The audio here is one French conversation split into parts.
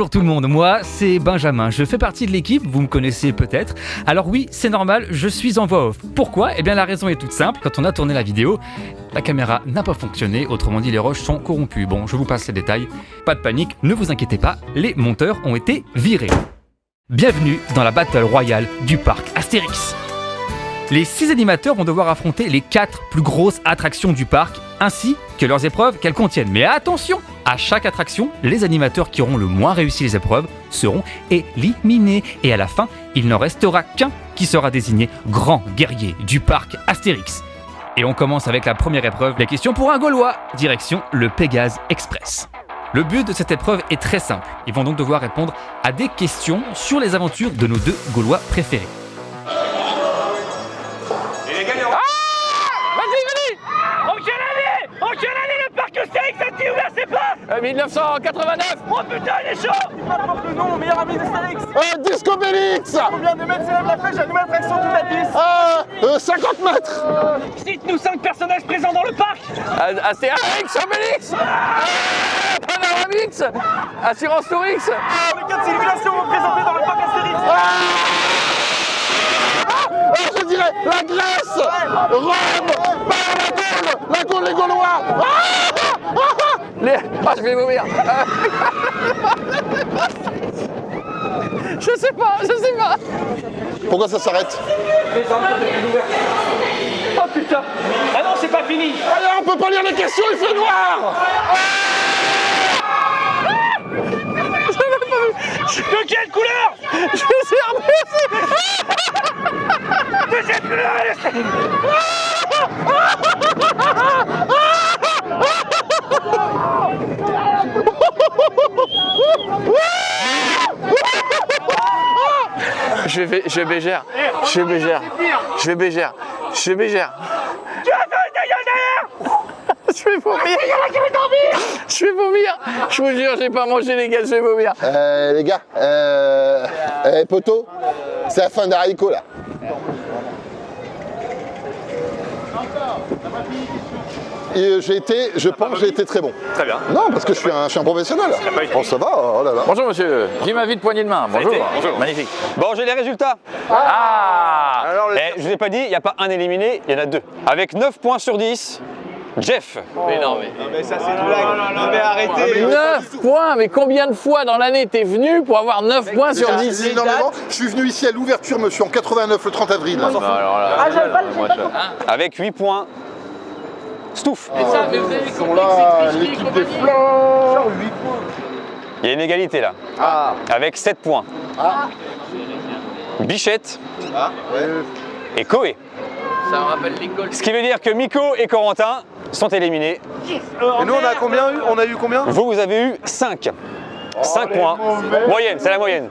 Bonjour tout le monde, moi c'est Benjamin, je fais partie de l'équipe, vous me connaissez peut-être. Alors oui, c'est normal, je suis en voix off. Pourquoi ? Eh bien la raison est toute simple, quand on a tourné la vidéo, la caméra n'a pas fonctionné, autrement dit les rushs sont corrompus. Bon, je vous passe les détails, pas de panique, ne vous inquiétez pas, les monteurs ont été virés. Bienvenue dans la Battle Royale du parc Astérix. Les 6 animateurs vont devoir affronter les 4 plus grosses attractions du parc, ainsi que leurs épreuves qu'elles contiennent. Mais attention, à chaque attraction, les animateurs qui auront le moins réussi les épreuves seront éliminés. Et à la fin, il n'en restera qu'un qui sera désigné grand guerrier du parc Astérix. Et on commence avec la première épreuve, les questions pour un Gaulois, direction le Pégase Express. Le but de cette épreuve est très simple. Ils vont donc devoir répondre à des questions sur les aventures de nos 2 Gaulois préférés. En quelle année le parc Astérix a-t-il ouvert ses portes 1989. Oh putain, il est chaud. Il m'apporte le nom, mon meilleur ami d'Astérix. Disco Bélix. Combien de mètres s'élève la flèche à nouvelle attraction toute la piste 50 mètres. Cite-nous 5 personnages présents dans le parc. Astérix, Obélix, Panoramix, Assurance Tourix. Les 4 civilisations représentées dans le parc Astérix. Je dirais la Grèce, Rome, la Gaule, les Gaulois. Je vais mourir. Je sais pas. Pourquoi ça s'arrête? Oh putain. Ah non, c'est pas fini. Allez, on peut pas lire les questions, il fait noir. De quelle couleur? Je sais remercier. De quelle couleur elle est? Je vais bégère. Tu vas faire ta gueule derrière. Je vais vomir. Je vous jure, j'ai pas mangé les gars, je vais vomir. Les gars, poteau, c'est la fin d'Arico là. Et je pense que j'ai été très bon. Très bien. Non, parce que je suis un professionnel. Bon, ça va, oh là là. Bonjour monsieur, dis ma vie de poignée de main. Bonjour. Bonjour. Magnifique. Bon, j'ai les résultats. Alors, Je vous ai pas dit, il n'y a pas un éliminé, il y en a 2. Avec 9 points sur 10, Jeff. Mais non, mais. Mais ça c'est une blague. Non mais arrêtez. 9 points, mais combien de fois dans l'année t'es venu pour avoir 9 points sur 10? Énormément. Je suis venu ici à l'ouverture, monsieur, en 89, le 30 avril. Alors là, Avec 8 points, Stouff. et ça, mais vous avez Ils sont là, l'équipe des flancs. Il y a une égalité là. Avec 7 points. Bichette et Koé. ça me rappelle l'école. Ce qui veut dire que Miko et Corentin sont éliminés. Et nous on a combien eu? On a eu combien? Vous avez eu 5. 5 points. Moyenne, c'est la moyenne.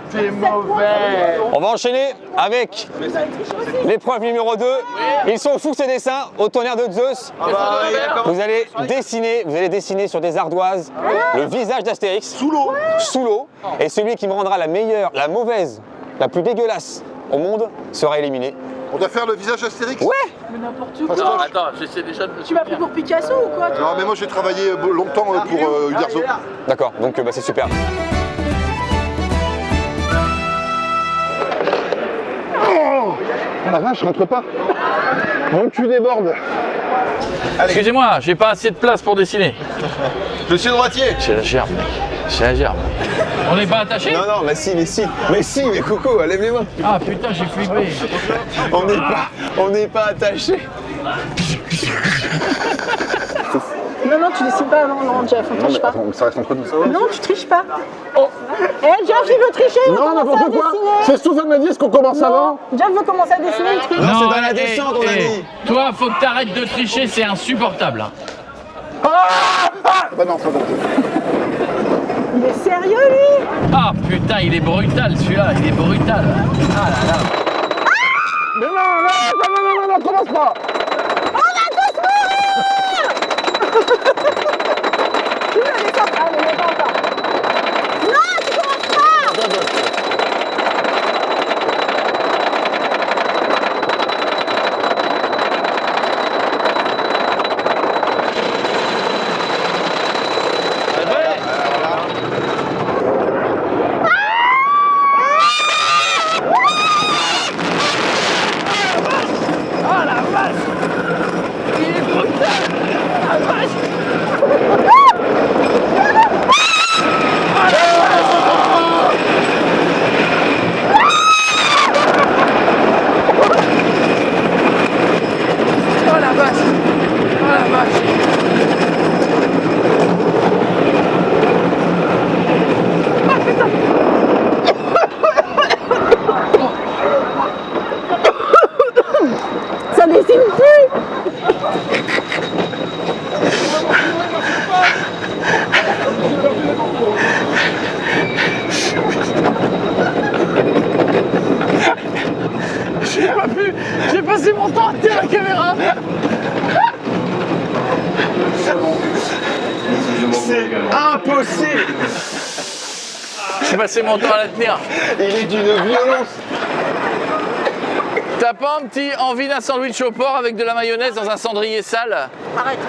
C'est mauvais. On va enchaîner avec l'épreuve numéro 2. Ils sont fous ces dessins au tonnerre de Zeus. Vous allez dessiner sur des ardoises le visage d'Astérix. Sous l'eau. Et celui qui me rendra la meilleure, la mauvaise, la plus dégueulasse au monde sera éliminé. On doit faire le visage d'Astérix? Ouais. Mais n'importe Parce quoi. que- Attends, j'essaie déjà de me Tu m'as pris pour Picasso ou quoi toi? Non, mais moi j'ai travaillé longtemps pour Uderzo. D'accord, donc c'est super. Oh la vache, je rentre pas. Mon cul déborde. Excusez-moi, j'ai pas assez de place pour dessiner. Je suis droitier. J'ai la gerbe, mec. J'ai la gerbe. On n'est pas attaché? Non, mais si, Coco, lève les mains. Ah putain, j'ai flippé. On n'est pas attaché. Non, tu dessines pas, non, Jeff, on triche pas. Ça reste entre nous. Non, tu triches pas. Oh. Jeff, il veut tricher, il veut Non, commencer n'importe à quoi. dessiner. C'est Stéphane m'a dit, est-ce qu'on commence avant? Jeff veut commencer à dessiner, il triche. Non, c'est dans la descente, on a dit. Toi, faut que t'arrêtes de tricher, c'est insupportable. Hein. Bah non, c'est bon. Il est sérieux, lui? Ah putain, il est brutal celui-là, il est brutal. Ah là là. Mais non, commence pas. Tu veux les sortir? Allez, mets pas encore. Non, tu commences pas. Ça dessine plus. J'ai passé mon temps à tenir la caméra. C'est impossible. J'ai passé mon temps à la tenir. Il est d'une violence. T'as pas un petit envie d'un sandwich au porc avec de la mayonnaise dans un cendrier sale? Arrête.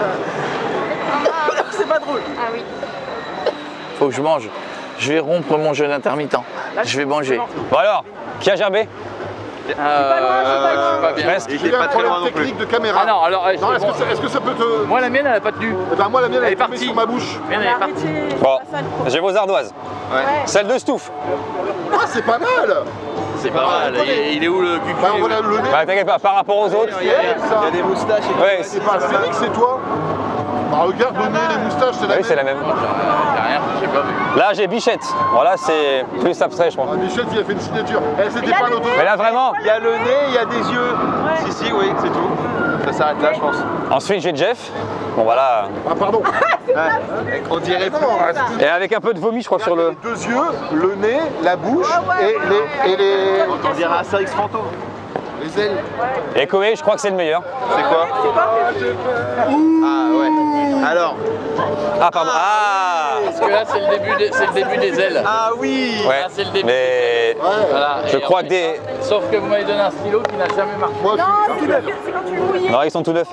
C'est pas drôle. Ah oui. Faut que je mange. Je vais rompre mon jeûne intermittent. Je vais manger. Bon alors, qui a gerbé? Pas bien. Presque. Il est pas très loin non plus. Technique de caméra. Ah non, alors. Non, est-ce que ça peut te... Moi, la mienne, elle a pas tenu. Eh ben, moi, la mienne, elle est partie tombée sur ma bouche. La mienne, elle est partie. Bon, j'ai vos ardoises. Ouais. Celle de Stouff. Ah, c'est pas mal. C'est pas mal. Il est où le cul? Bah, on va le nez. Bah t'inquiète pas, par rapport aux autres. Il y a des moustaches et tout. Ouais, C'est pas Astérix, c'est toi. Bah, regarde le nez, les moustaches, c'est la oui, même. c'est la même. Y'a rien, j'ai pas vu. Là, j'ai Bichette. Voilà, c'est plus abstrait, je crois. Ah, Michel, il a fait une signature. Eh, c'était pas notre... Mais là, vraiment. Il y a le nez, il y a des yeux. Si, oui, c'est tout. Ça s'arrête là, je pense. Ensuite, j'ai Jeff. Bon, voilà. Ah, pardon. On dirait pas. Et avec un peu de vomi, je crois, sur le. Les deux yeux, le nez, la bouche et les... On dirait Astérix fantôme. Les ailes. Et Koé, je crois que c'est le meilleur. C'est quoi? Ah ouais. Alors. Ah, pardon. Ah. Parce que là, c'est le début des ailes. Ah oui. Ouais. Là, c'est le début. Mais Voilà. je Et crois en que fait- des. Sauf que vous m'avez donné un stylo qui n'a jamais marché. Moi, Non, c'est quand tu le mouillais. Non, ils sont tout neufs.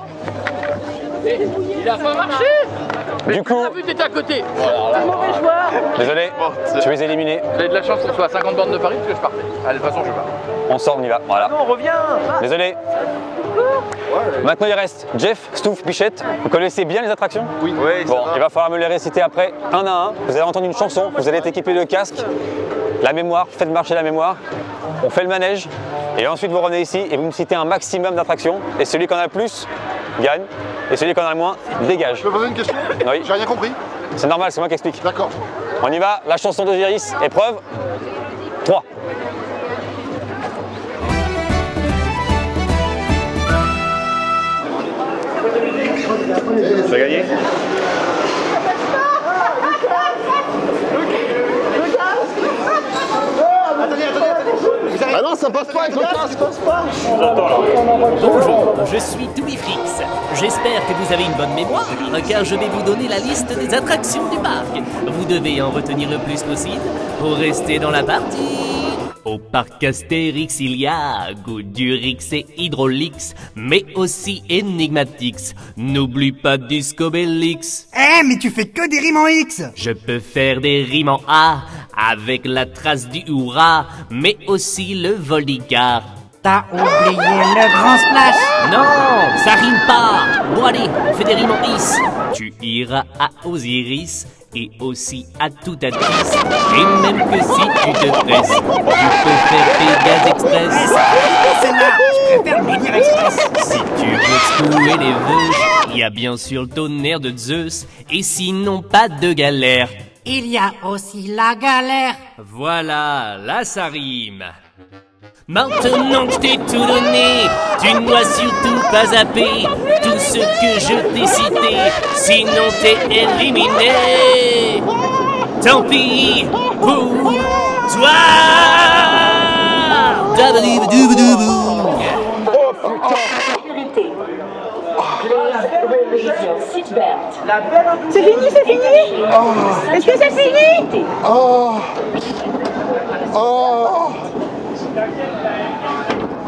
Et il a pas marché. Du coup, T'as vu, t'étais à côté. Bon, alors là, Mauvais joueur. désolé, je vais les éliminer. Vous avez de la chance que ce soit à 50 bornes de Paris parce que je partais. Allez, de toute façon, je pars. On sort, on y va. Voilà. Non, reviens. Désolé. Maintenant, il reste Jeff, Stouff, Bichette. Vous connaissez bien les attractions? Oui, ça Bon, va. il va falloir me les réciter après, un à un. Vous allez entendre une chanson, vous allez être équipé de casque, la mémoire, faites marcher la mémoire. On fait le manège, et ensuite vous revenez ici et vous me citez un maximum d'attractions. Et celui qui en a le plus gagne, et celui qui en a le moins dégage. je peux poser une question? Oui. J'ai rien compris. C'est normal, c'est moi qui explique. D'accord. On y va, la chanson d'Osiris, épreuve 3. Tu as gagné? Ah non, ça passe pas avec le casque. Bonjour, je suis Toubifrix. J'espère que vous avez une bonne mémoire, car je vais vous donner la liste des attractions du parc. Vous devez en retenir le plus possible pour rester dans la partie. Au parc Astérix, il y a Goudurix et Hydrolix, mais aussi Enigmatix. N'oublie pas Discobélix. Eh, mais tu fais que des rimes en X. Je peux faire des rimes en A, avec la trace du hurrah, mais aussi le Voldigar. T'as oublié le grand splash. Non, ça rime pas. Bon allez, on fait des rimes en Is. Tu iras à Osiris et aussi à Toutatis. Et même que si tu te presses, tu peux faire Pégase Express. C'est là. Je préfère Ménir Express. Si tu veux secouer les vœux, il y a bien sûr le tonnerre de Zeus. Et sinon pas de galère. Il y a aussi la galère. Voilà, là ça rime. Maintenant que je t'ai tout donné, tu ne dois surtout pas zapper tout ce que je t'ai cité, sinon t'es éliminé. Tant pis pour toi. Dabadiboudoubou. C'est fini, c'est fini. Est-ce que c'est fini? Oh. Oh.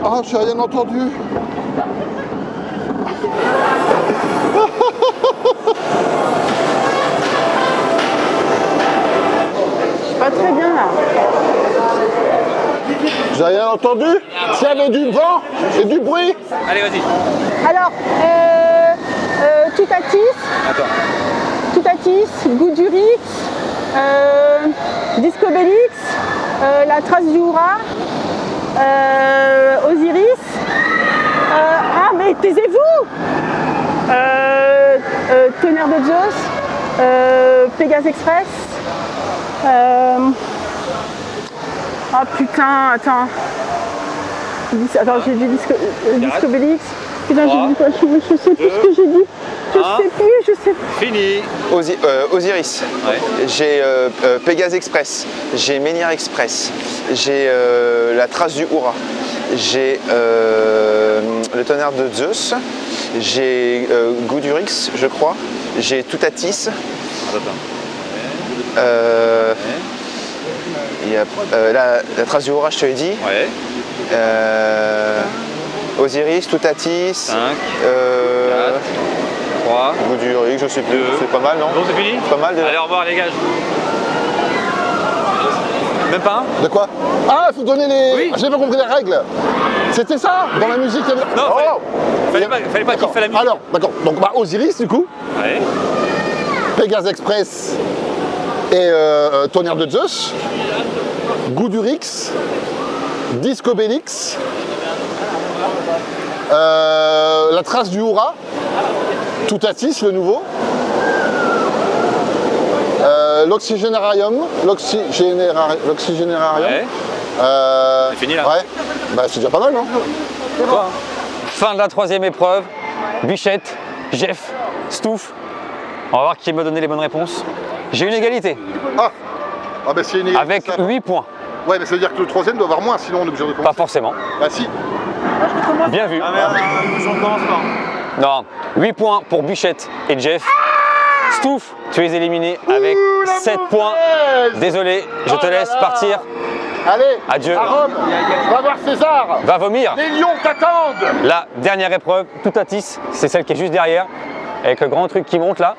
Ah, j'ai rien entendu. Pas très bien là. J'ai rien entendu. S'il y avait du vent et du bruit. Allez, vas-y. Alors, Toutatis, Goudurix, Discobélix, la trace du hurrah, Osiris. Ah mais taisez-vous. Tonnerre de Zeus, Pégase Express. Ah putain, attends. Attends, j'ai dit Disco Bélix. Putain, j'ai dit quoi? Je sais plus ce que j'ai dit. Je sais plus. Fini. Osiris. Ouais. J'ai Pégase Express. J'ai Menhir Express. J'ai la trace du Houra. J'ai le tonnerre de Zeus. J'ai Goudurix, je crois. J'ai Toutatis. Il y a la trace du Houra, je te l'ai dit. Ouais. Osiris, Toutatis. 5, 4, 3. Goudurix, je sais plus. C'est pas mal, non? Bon, c'est fini? Pas mal déjà. Allez, au revoir les gars. Même pas un? De quoi? Ah, il faut donner les... Oui. J'ai pas compris les règles. C'était ça? Dans la musique, il y avait... Non, Oh. fallait pas qu'il fait la musique. Alors, d'accord. Donc, Osiris, du coup. Ouais. Pégase Express et Tonnerre de Zeus. Goudurix. Disco Bélix. La trace du Houra. Toutatis, le nouveau. L'Oxygénarium. L'Oxygénarium. Ouais. C'est fini là. Ouais. Bah, c'est déjà pas mal, non? Toi, hein. Fin de la troisième épreuve. Bichette, Jeff, Stouff. On va voir qui m'a donné les bonnes réponses. J'ai une égalité Ah bah c'est une égalité. avec 8 points. Ouais, mais ça veut dire que le troisième doit avoir moins, sinon on est obligé de commencer. Pas forcément. Bah si. Bien vu. Ah merde, on commence pas. Non, 8 points pour Bichette et Jeff. Stouff, tu es éliminé avec 7 points. Désolé, je te laisse partir. Allez, Adieu. à Rome, va voir César. Va vomir. Les lions t'attendent. La dernière épreuve, Toutatis, c'est celle qui est juste derrière, avec le grand truc qui monte là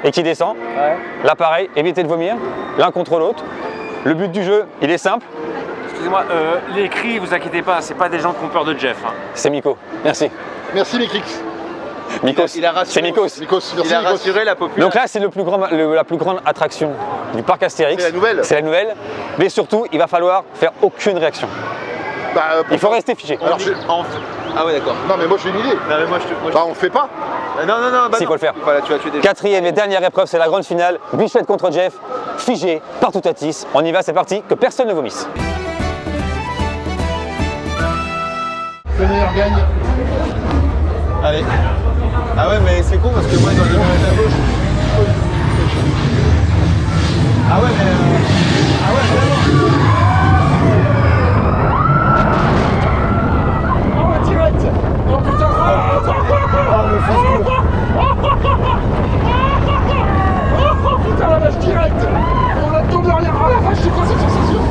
et qui descend. Là pareil, évitez de vomir, l'un contre l'autre. Le but du jeu, il est simple. Excusez-moi, les cris, vous inquiétez pas, c'est pas des gens qui ont peur de Jeff. Hein. C'est Miko. Merci. Merci Mikix. Mikos. Il a rassuré. C'est Mikos. Mikos, merci Il a Mikos. rassuré la population. Donc là, c'est la plus grande attraction du parc Astérix. C'est la nouvelle. C'est la nouvelle. Mais surtout, il va falloir faire aucune réaction. Bah, Il faut rester figé. Alors, Ah ouais, d'accord. non mais moi j'ai une idée. Non, mais moi je te. Bah on fait pas. Non, bah Si, non. faut le faire. Voilà, tu as tué des gens. Quatrième et dernière épreuve, c'est la grande finale. Bichette contre Jeff, figé par Toutatis. On y va, c'est parti. Que personne ne vomisse. Le meilleur gagne. Allez. Ah ouais, mais c'est con parce que moi, ils ont des mains à gauche. Ah ouais, mais. Ah ouais, vraiment. Oh direct. Oh putain. Oh mais oh putain la vache direct. On a tout derrière. Oh la vache, c'est quoi cette sensation?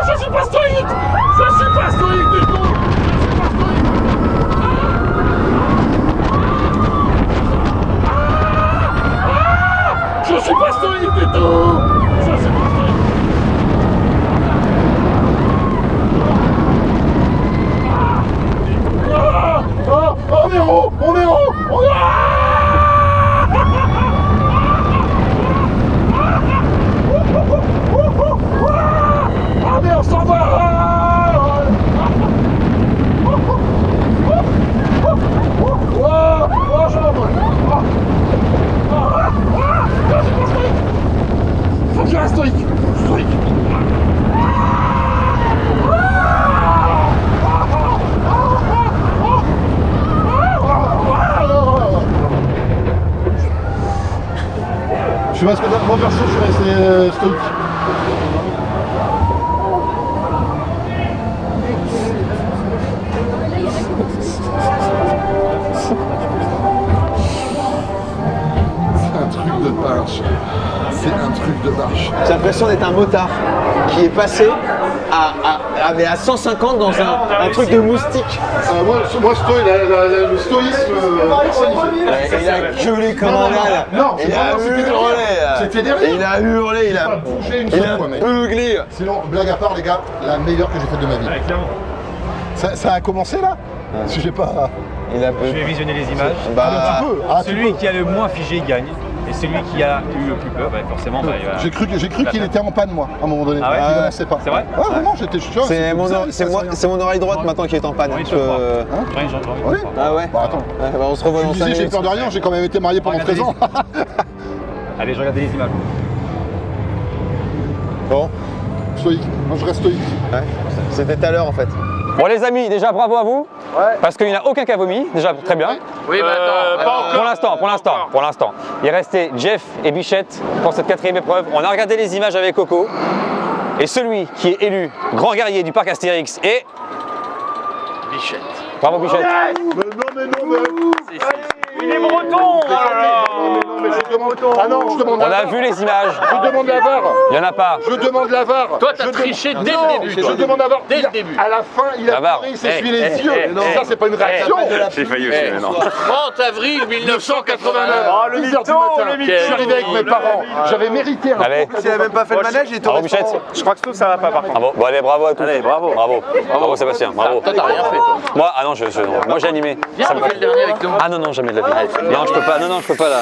Je suis pas stoïque. Je suis pas stoïque du tout. Je suis pas stoïque du tout. Je suis pas stoïque. On est haut. On est haut. On est ah mais on s'en va. Je m'envole. Il faut que je reste stoïque. Stoïque. Je sais pas ce que moi perso je suis resté stoïque. C'est un truc de marche. C'est un truc de marche. J'ai l'impression d'être un motard qui est passé à 150 dans un truc de moustique. Moi le stoïsme personnifié. Il a gueulé comme un âne. Non, Il a hurlé. C'était derrière. Il a hurlé, il a bougé une seule fois, mec. beuglé. Sinon, blague à part, les gars, la meilleure que j'ai faite de ma vie. Ça a commencé là? Parce que j'ai pas. Il a Je vais visionner les images. Bah, Tu peux. Ah, tu Celui peux. qui a le moins figé gagne. Et celui qui a eu le plus peur, bah, forcément, bah, il va... J'ai cru qu'il était en panne, moi, à un moment donné. Ah ouais Il n'avançait pas. C'est vrai? Ouais, vraiment, j'étais sûr. C'est mon oreille droite maintenant qui est en panne. Oui, Je je peux- crois. Hein? Oui, Ah ouais? Bah attends. Ouais, bah, on se revoit Je dans me 5 disais, j'ai minutes. peur de rien, j'ai quand même été marié pendant 13 ans. Allez, je regarde les images. Bon, Stoïque. Moi, je reste stoïque. ouais. C'était tout à l'heure en fait. Bon les amis, déjà bravo à vous, parce qu'il n'y en a aucun qui a vomi, déjà très bien. Oui, mais attends. Pour l'instant. Il restait Jeff et Bichette pour cette 4e épreuve. On a regardé les images avec Coco. Et celui qui est élu grand guerrier du parc Astérix est... Bichette. Bravo Bichette. Il est breton. Ah non, je demande On la a VAR. vu les images. Je demande la VAR. Il n'y en a pas. Je demande la VAR. Toi, t'as triché dès le début. Je demande la VAR. Dès le début. À la fin, il La a VAR. pleuré, il s'est essuyé les yeux. Ça, c'est pas une réaction. J'ai failli aussi, mais non. 30 avril 1989. Ah, le 10h du matin. Je suis arrivé avec mes parents. J'avais mérité un Allez. S'il avait même pas fait le manège, il Bravo Bichette. Je crois que tout ça va pas par contre. Bravo. Bon allez, bravo à tous. Allez, bravo. Bravo Sébastien, bravo. Toi, t'as rien fait, toi. Moi, ah non, moi j'ai animé. Viens, on fait le dernier avec nous. Ah non, jamais de la vie. Non, je peux pas là.